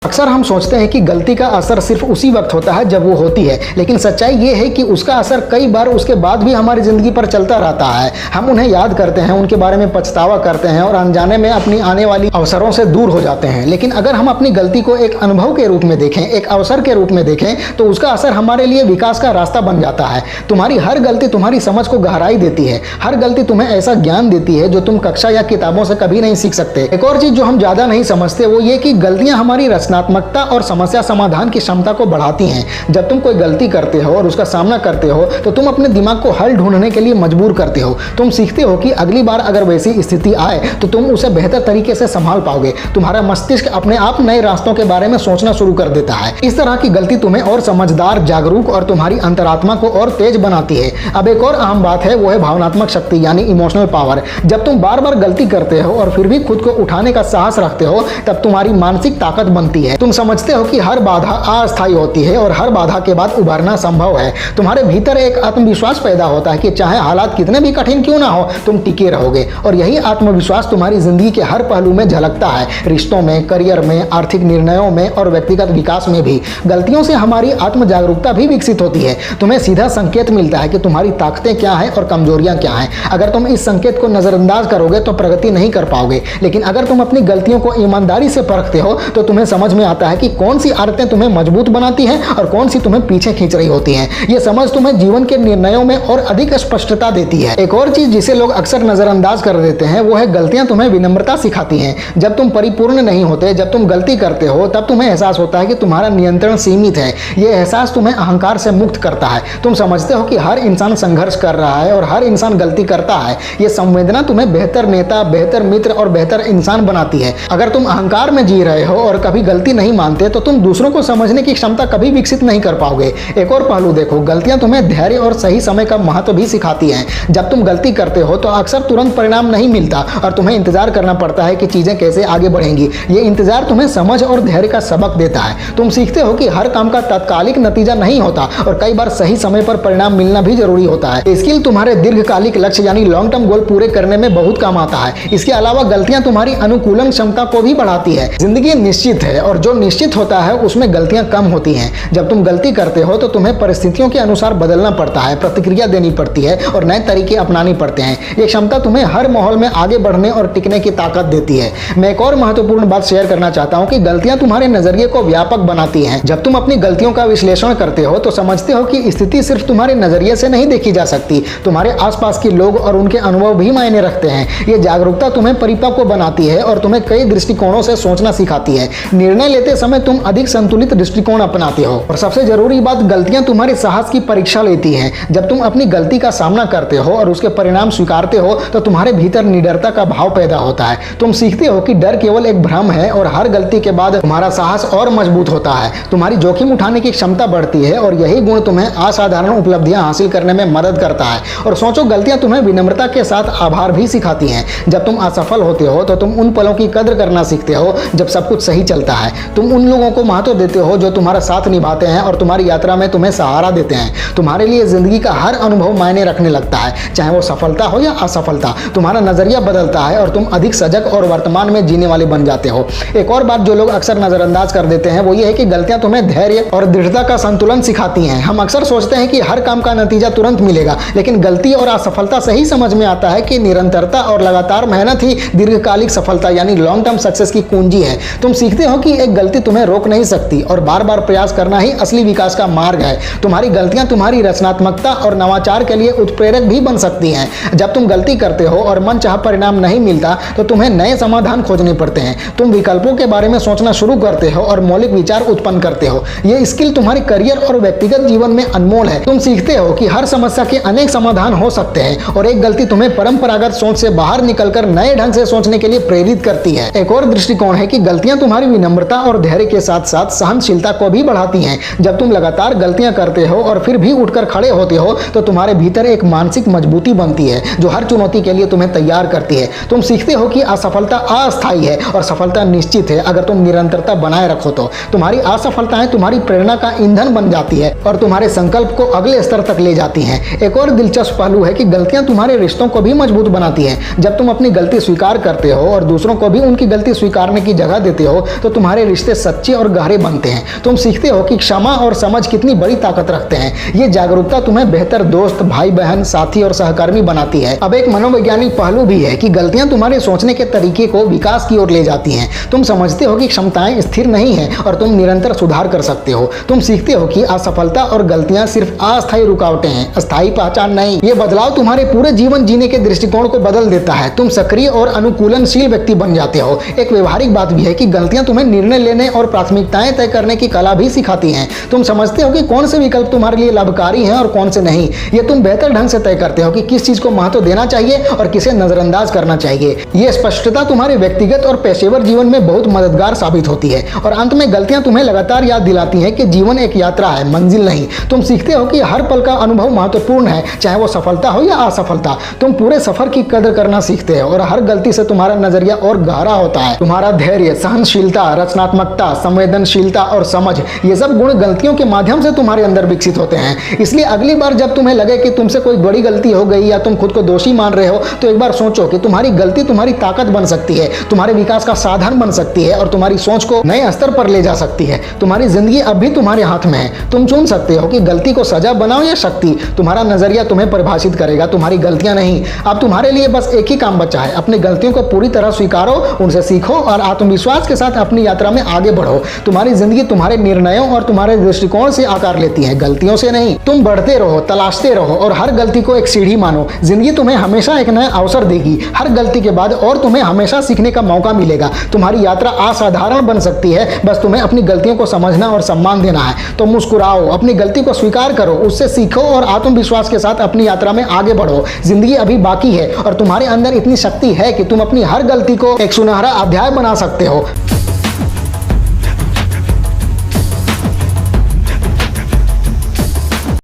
अक्सर हम सोचते हैं कि गलती का असर सिर्फ उसी वक्त होता है जब वो होती है, लेकिन सच्चाई ये है कि उसका असर कई बार उसके बाद भी हमारी ज़िंदगी पर चलता रहता है। हम उन्हें याद करते हैं, उनके बारे में पछतावा करते हैं और अनजाने में अपनी आने वाली अवसरों से दूर हो जाते हैं। लेकिन अगर हम अपनी गलती को एक अनुभव के रूप में देखें, एक अवसर के रूप में देखें, तो उसका असर हमारे लिए विकास का रास्ता बन जाता है। तुम्हारी हर गलती तुम्हारी समझ को गहराई देती है। हर गलती तुम्हें ऐसा ज्ञान देती है जो तुम कक्षा या किताबों से कभी नहीं सीख सकते। एक और चीज़ जो हम ज़्यादा नहीं समझते वो ये कि गलतियाँ हमारी रचनात्मकता और समस्या समाधान की क्षमता को बढ़ाती हैं। जब तुम कोई गलती करते हो और उसका सामना करते हो तो तुम अपने दिमाग को हल ढूंढने के लिए मजबूर करते हो। तुम सीखते हो कि अगली बार अगर वैसी स्थिति आए तो तुम उसे बेहतर तरीके से संभाल पाओगे। तुम्हारा मस्तिष्क अपने आप नए रास्तों के बारे में सोचना शुरू कर देता है। इस तरह की गलती तुम्हें और समझदार, जागरूक और तुम्हारी अंतरात्मा को और तेज बनाती है। अब एक और अहम बात है, वो है भावनात्मक शक्ति यानी इमोशनल पावर। जब तुम बार बार गलती करते हो और फिर भी खुद को उठाने का साहस रखते हो, तब तुम्हारी मानसिक ताकत बनती है। तुम समझते हो कि हर बाधा अस्थायी होती है और हर बाधा के बाद उभरना संभव है। तुम्हारे भीतर एक आत्मविश्वास पैदा होता है कि चाहे हालात कितने भी कठिन क्यों ना हो, तुम टिके रहोगे। और यही आत्मविश्वास तुम्हारी जिंदगी के हर पहलू में झलकता है, रिश्तों में, करियर में, आर्थिक निर्णयों में और व्यक्तिगत विकास में भी। गलतियों से हमारी आत्म जागरूकता भी विकसित होती है। तुम्हें सीधा संकेत मिलता है कि तुम्हारी ताकतें क्या हैं और कमजोरियां क्या हैं। अगर तुम इस संकेत को नजरअंदाज करोगे तो प्रगति नहीं कर पाओगे, लेकिन अगर तुम अपनी गलतियों को ईमानदारी से परखते हो तो तुम्हें समझ में आता है कि कौन सी आदतें तुम्हें मजबूत बनाती हैं और कौन सी तुम्हें पीछे खींच रही होती हैं। ये समझ तुम्हें जीवन के निर्णयों में और अधिक स्पष्टता देती है। एक और चीज जिसे लोग अक्सर नजरअंदाज कर देते हैं वो है गलतियां तुम्हें विनम्रता सिखाती हैं। जब तुम परिपूर्ण नहीं होते, जब तुम गलती करते हो, तब तुम्हें एहसास होता है कि तुम्हारा नियंत्रण सीमित है। ये एहसास तुम्हें अहंकार से मुक्त करता है। तुम समझते हो कि हर इंसान संघर्ष कर रहा है और हर इंसान गलती करता है। ये संवेदना तुम्हें बेहतर नेता, बेहतर मित्र और बेहतर इंसान बनाती है। अगर तुम अहंकार में जी रहे हो और कभी गलती नहीं मानते तो तुम दूसरों को समझने की क्षमता कभी विकसित नहीं कर पाओगे। एक और पहलू देखो, गलतियां तुम्हें धैर्य और सही समय का महत्व भी सिखाती हैं। जब तुम गलती करते हो तो अक्सर तुरंत परिणाम नहीं मिलता और तुम्हें इंतजार करना पड़ता है कि चीजें कैसे आगे बढ़ेंगी। ये इंतजार तुम्हें समझ और धैर्य का सबक देता है। तुम सीखते हो कि हर काम का तात्कालिक नतीजा नहीं होता और कई बार सही समय पर परिणाम मिलना भी जरूरी होता है। स्किल तुम्हारे दीर्घकालिक लक्ष्य यानी लॉन्ग टर्म गोल पूरे करने में बहुत काम आता है। इसके अलावा गलतियां तुम्हारी अनुकूलन क्षमता को भी बढ़ाती है। जिंदगी निश्चित है और जो निश्चित होता है उसमें गलतियां कम होती हैं। जब तुम गलती करते हो तो तुम्हें परिस्थितियों के अनुसार बदलना पड़ता है, प्रतिक्रिया देनी पड़ती है और नए तरीके अपनाने पड़ते हैं। ये क्षमता तुम्हें हर माहौल में आगे बढ़ने और टिकने की ताकत देती है। मैं एक और महत्वपूर्ण बात शेयर करना चाहता हूं कि गलतियां तुम्हारे नजरिए को व्यापक बनाती हैं। जब तुम अपनी गलतियों का विश्लेषण करते हो तो समझते हो कि स्थिति सिर्फ तुम्हारे नजरिए से नहीं देखी जा सकती, तुम्हारे आसपास के लोग और उनके अनुभव भी मायने रखते हैं। ये जागरूकता तुम्हें परिपक्व बनाती है और तुम्हें कई दृष्टिकोणों से सोचना सिखाती है। निर्णय लेते समय तुम अधिक संतुलित दृष्टिकोण अपनाते हो। और सबसे जरूरी बात, गलतियां तुम्हारे साहस की परीक्षा लेती हैं। जब तुम अपनी गलती का सामना करते हो और उसके परिणाम स्वीकारते हो तो तुम्हारे भीतर निडरता का भाव पैदा होता है। तुम सीखते हो कि डर केवल एक भ्रम है और हर गलती के बाद तुम्हारा साहस और मजबूत होता है। तुम्हारी जोखिम उठाने की क्षमता बढ़ती है और यही गुण तुम्हें असाधारण उपलब्धियां हासिल करने में मदद करता है। और सोचो, गलतियां तुम्हें विनम्रता के साथ आभार भी सिखाती हैं। जब तुम असफल होते हो तो तुम उन पलों की कदर करना सीखते हो जब सब कुछ सही चलता है। तुम उन लोगों को महत्व देते हो जो तुम्हारा साथ निभाते हैं और तुम्हारी यात्रा में तुम्हें सहारा देते हैं। तुम्हारे लिए जिंदगी का हर अनुभव मायने रखने लगता है, चाहे वो सफलता हो या असफलता। तुम्हारा नजरिया बदलता है और तुम अधिक सजग और वर्तमान में जीने वाले बन जाते हो। एक और बात जो लोग अक्सर नजरअंदाज कर देते हैं वो ये है कि गलतियां तुम्हें धैर्य और दृढ़ता का संतुलन सिखाती हैं। हम अक्सर सोचते हैं कि हर काम का नतीजा तुरंत मिलेगा, लेकिन गलती और असफलता से ही समझ में आता है कि निरंतरता और लगातार मेहनत ही दीर्घकालिक सफलता यानी लॉन्ग टर्म सक्सेस की कुंजी है। तुम सीखते हो कि एक गलती तुम्हें रोक नहीं सकती और बार बार प्रयास करना ही असली विकास का मार्ग है। तुम्हारी गलतियां तुम्हारी रचनात्मकता और नवाचार के लिए उत्प्रेरक भी बन सकती हैं। जब तुम गलती करते हो और मनचाहा परिणाम नहीं मिलता तो तुम्हें नए समाधान खोजने पड़ते हैं। तुम विकल्पों के बारे में सोचना शुरू करते हो और मौलिक विचार उत्पन्न करते हो। ये स्किल तुम्हारे करियर और व्यक्तिगत जीवन में अनमोल है। तुम सीखते हो कि हर समस्या के अनेक समाधान हो सकते हैं और एक गलती तुम्हें परंपरागत सोच से बाहर निकलकर नए ढंग से सोचने के लिए प्रेरित करती है। एक और दृष्टिकोण है कि गलतियां तुम्हारी विनम्रता और धैर्य के साथ साथ सहनशीलता को भी बढ़ाती हैं। जब तुम लगातार गलतियां करते हो और फिर भी उठकर खड़े होते हो तो तुम्हारे भीतर एक मानसिक मजबूती बनती है जो हर चुनौती के लिए तुम्हें तैयार करती है। तुम सीखते हो कि असफलता अस्थायी है और सफलता निश्चित है अगर तुम निरंतरता बनाए रखो तो। तुम्हारी असफलताएं तुम्हारी प्रेरणा का ईंधन बन जाती है और तुम्हारे संकल्प को अगले स्तर तक ले जाती हैं। एक और दिलचस्प पहलू है कि गलतियां तुम्हारे रिश्तों को भी मजबूत बनाती हैं। जब तुम अपनी गलती स्वीकार करते हो और दूसरों को भी उनकी गलती स्वीकारने की जगह देते हो तो तुम्हारे तुम्हारे रिश्ते सच्चे और गहरे बनते हैं। तुम सीखते हो कि क्षमा और समझ कितनी बड़ी ताकत रखते हैं। ये जागरूकता तुम्हें बेहतर दोस्त, भाई बहन, साथी और सहकर्मी बनाती है। अब एक मनोवैज्ञानिक पहलू भी है कि गलतियां तुम्हारे सोचने के तरीके को विकास की ओर ले जाती हैं। तुम समझते हो कि क्षमताएं स्थिर नहीं है और तुम निरंतर सुधार कर सकते हो। तुम सीखते हो कि असफलता और गलतियां सिर्फ अस्थायी रुकावटें हैं, अस्थायी पहचान नहीं। ये बदलाव तुम्हारे पूरे जीवन जीने के दृष्टिकोण को बदल देता है। तुम सक्रिय और अनुकूलनशील व्यक्ति बन जाते हो। एक व्यवहारिक बात भी है कि गलतियां तुम्हें निर्णय लेने और प्राथमिकताएं तय करने की कला भी सिखाती हैं। तुम समझते हो कि कौन से विकल्प तुम्हारे लिए लाभकारी हैं और कौन से नहीं। ये तुम बेहतर ढंग से तय करते हो कि किस चीज को महत्व देना चाहिए और किसे नजरअंदाज करना चाहिए। ये स्पष्टता तुम्हारे व्यक्तिगत और पेशेवर जीवन में बहुत मददगार साबित होती है। और अंत में गलतियां तुम्हें लगातार याद दिलाती हैं कि जीवन एक यात्रा है, मंजिल नहीं। तुम सीखते हो कि हर पल का अनुभव महत्वपूर्ण है, चाहे वो सफलता हो या असफलता। तुम पूरे सफर की कदर करना सीखते हो और हर गलती से तुम्हारा नजरिया और गहरा होता है। तुम्हारा धैर्य, सहनशीलता, रचनात्मकता, संवेदनशीलता और समझ, ये सब गुण गलतियों के माध्यम से तुम्हारे अंदर विकसित होते हैं। इसलिए अगली बार जब तुम्हें लगे कि तुमसे कोई बड़ी गलती हो गई या तुम खुद को दोषी मान रहे हो, तो एक बार सोचो कि तुम्हारी गलती तुम्हारी ताकत बन सकती है, तुम्हारे विकास का साधन बन सकती है और तुम्हारी सोच को नए स्तर पर ले जा सकती है। तुम्हारी जिंदगी अब भी तुम्हारे हाथ में है। तुम चुन सकते हो कि गलती को सजा बनाओ या शक्ति। तुम्हारा नजरिया तुम्हें परिभाषित करेगा, तुम्हारी गलतियां नहीं। अब तुम्हारे लिए बस एक ही काम बचा है, अपनी गलतियों को पूरी तरह स्वीकारो, उनसे सीखो और आत्मविश्वास के साथ अपनी यात्रा में आगे बढ़ो। तुम्हारी जिंदगी तुम्हारे निर्णयों और तुम्हारे दृष्टिकोण से आकार लेती है, गलतियों से नहीं। तुम बढ़ते रहो, तलाशते रहो और हर गलती को एक सीढ़ी मानो। जिंदगी तुम्हें हमेशा एक नया अवसर देगी, हर गलती के बाद, और तुम्हें हमेशा सीखने का मौका मिलेगा। तुम्हारी यात्रा असाधारण बन सकती है, बस तुम्हें अपनी गलतियों को समझना और सम्मान देना है। तो मुस्कुराओ, अपनी गलती को स्वीकार करो, उससे सीखो और आत्मविश्वास के साथ अपनी यात्रा में आगे बढ़ो। जिंदगी अभी बाकी है और तुम्हारे अंदर इतनी शक्ति है कि तुम अपनी हर गलती को एक सुनहरा अध्याय बना सकते हो।